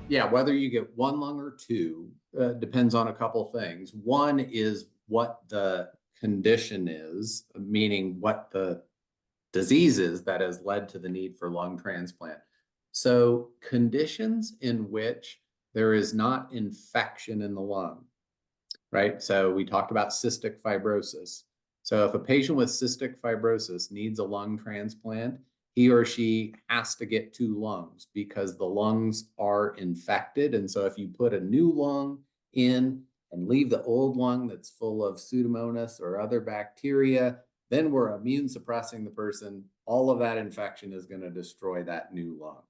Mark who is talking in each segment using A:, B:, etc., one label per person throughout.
A: Yeah, whether you get one lung or two depends on a couple things. One is what the condition is, meaning what the disease is that has led to the need for lung transplant. So, conditions in which there is not infection in the lung, right? So, we talked about cystic fibrosis. So, if a patient with cystic fibrosis needs a lung transplant, he or she has to get two lungs because the lungs are infected. And so, if you put a new lung in and leave the old lung that's full of Pseudomonas or other bacteria, then we're immune suppressing the person. All of that infection is going to destroy that new lung.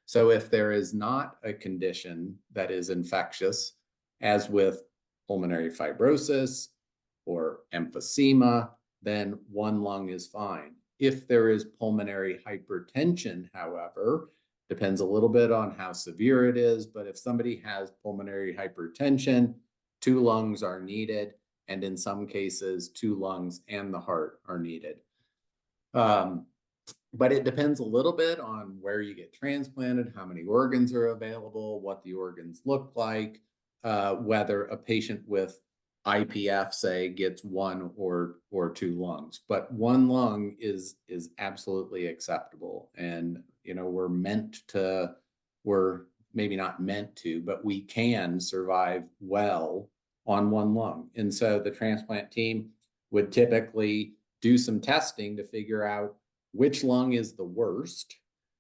A: So if there is not a condition that is infectious, as with pulmonary fibrosis or emphysema, then one lung is fine. If there is pulmonary hypertension, however, depends a little bit on how severe it is, but if somebody has pulmonary hypertension, two lungs are needed, and in some cases, two lungs and the heart are needed. But it depends a little bit on where you get transplanted, how many organs are available, what the organs look like, whether a patient with IPF, say, gets one or two lungs. But one lung is absolutely acceptable, and we're maybe not meant to, but we can survive well on one lung. And so the transplant team would typically do some testing to figure out which lung is the worst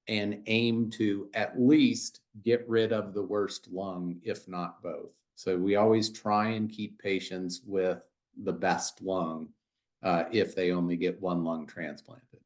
A: and aim to at least get rid of the worst lung, if not both. So we always try and keep patients with the best lung if they only get one lung transplanted.